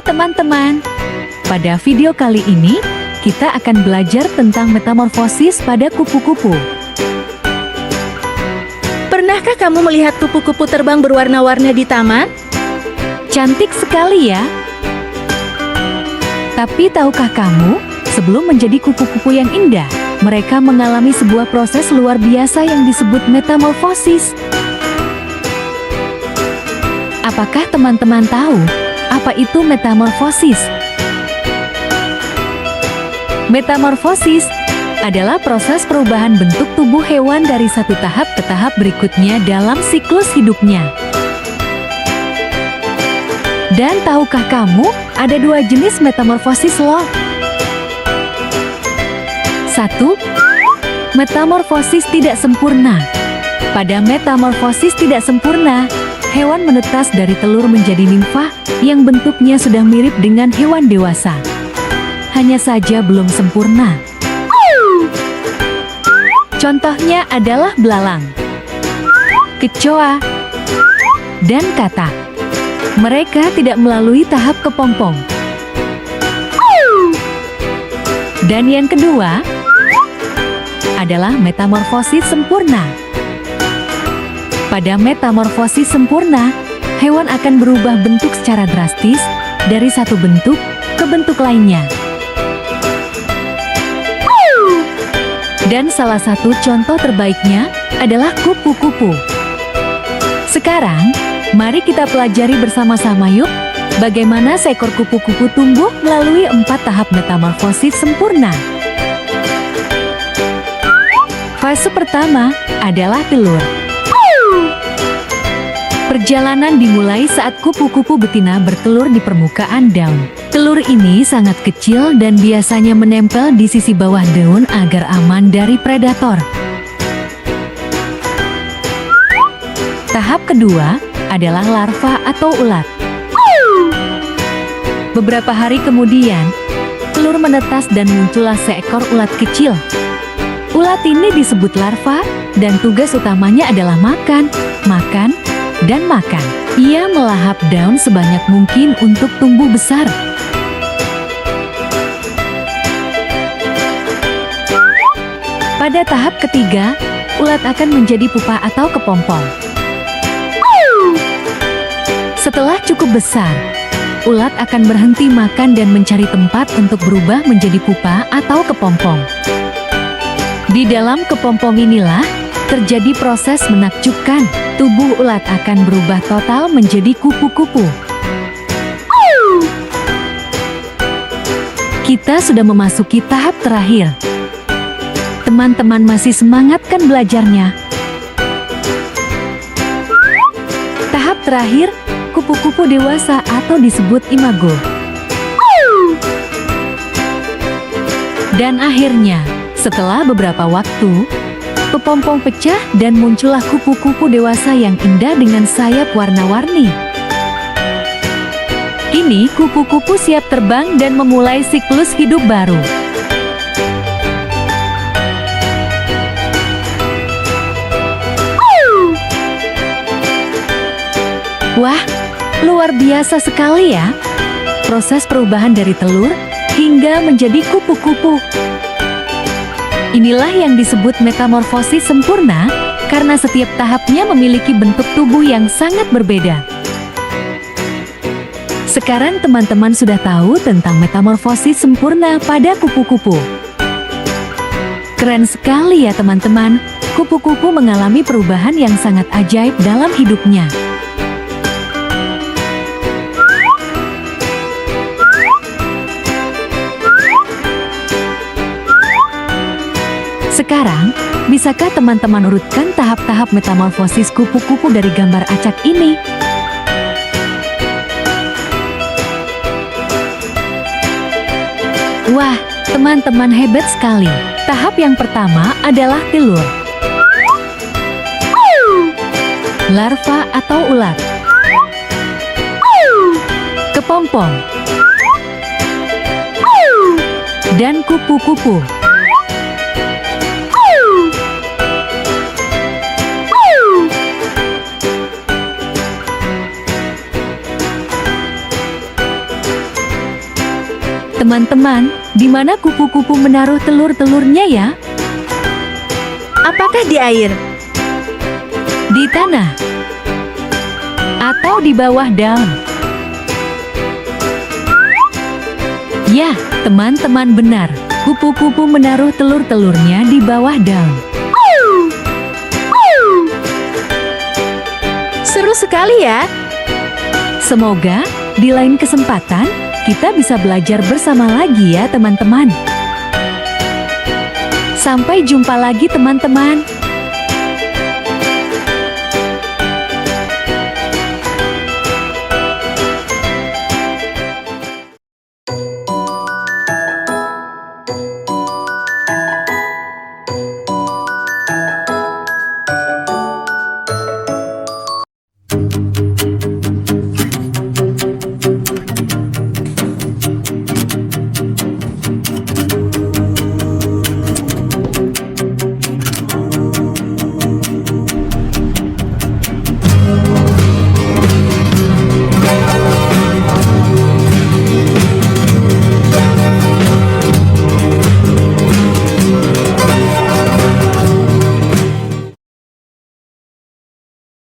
teman-teman, pada video kali ini kita akan belajar tentang metamorfosis pada kupu-kupu. Pernahkah kamu melihat kupu-kupu terbang berwarna-warni di taman? Cantik sekali ya. Tapi tahukah kamu, sebelum menjadi kupu-kupu yang indah, mereka mengalami sebuah proses luar biasa yang disebut metamorfosis. Apakah teman-teman tahu apa itu metamorfosis? Metamorfosis adalah proses perubahan bentuk tubuh hewan dari satu tahap ke tahap berikutnya dalam siklus hidupnya. Dan tahukah kamu, ada dua jenis metamorfosis loh. 1. Metamorfosis tidak sempurna. Pada metamorfosis tidak sempurna, hewan menetas dari telur menjadi nimfa yang bentuknya sudah mirip dengan hewan dewasa. Hanya saja belum sempurna. Contohnya adalah belalang, kecoa, dan katak. Mereka tidak melalui tahap kepompong. Dan yang kedua adalah metamorfosis sempurna. Pada metamorfosis sempurna, hewan akan berubah bentuk secara drastis dari satu bentuk ke bentuk lainnya. Dan salah satu contoh terbaiknya adalah kupu-kupu. Sekarang, mari kita pelajari bersama-sama yuk, bagaimana seekor kupu-kupu tumbuh melalui 4 tahap metamorfosis sempurna. Fase pertama adalah telur. Perjalanan dimulai saat kupu-kupu betina bertelur di permukaan daun. Telur ini sangat kecil dan biasanya menempel di sisi bawah daun agar aman dari predator. Tahap kedua adalah larva atau ulat. Beberapa hari kemudian, telur menetas dan muncullah seekor ulat kecil. Ulat ini disebut larva dan tugas utamanya adalah makan, makan, dan makan. Ia melahap daun sebanyak mungkin untuk tumbuh besar. Pada tahap ketiga, ulat akan menjadi pupa atau kepompong. Setelah cukup besar, ulat akan berhenti makan dan mencari tempat untuk berubah menjadi pupa atau kepompong. Di dalam kepompong inilah terjadi proses menakjubkan. Tubuh ulat akan berubah total menjadi kupu-kupu. Kita sudah memasuki tahap terakhir. Teman-teman masih semangat kan belajarnya? Tahap terakhir, kupu-kupu dewasa atau disebut imago. Dan akhirnya, setelah beberapa waktu, kepompong pecah dan muncullah kupu-kupu dewasa yang indah dengan sayap warna-warni. Kini kupu-kupu siap terbang dan memulai siklus hidup baru. Wah, luar biasa sekali ya. Proses perubahan dari telur hingga menjadi kupu-kupu. Inilah yang disebut metamorfosis sempurna, karena setiap tahapnya memiliki bentuk tubuh yang sangat berbeda. Sekarang teman-teman sudah tahu tentang metamorfosis sempurna pada kupu-kupu. Keren sekali ya teman-teman, kupu-kupu mengalami perubahan yang sangat ajaib dalam hidupnya. Sekarang, bisakah teman-teman urutkan tahap-tahap metamorfosis kupu-kupu dari gambar acak ini? Wah, teman-teman hebat sekali. Tahap yang pertama adalah telur. Larva atau ulat. Kepompong. Dan kupu-kupu. Teman-teman, di mana kupu-kupu menaruh telur-telurnya ya? Apakah di air? Di tanah? Atau di bawah daun? Ya, teman-teman benar. Kupu-kupu menaruh telur-telurnya di bawah daun. Seru sekali ya. Semoga di lain kesempatan kita bisa belajar bersama lagi ya teman-teman. Sampai jumpa lagi teman-teman.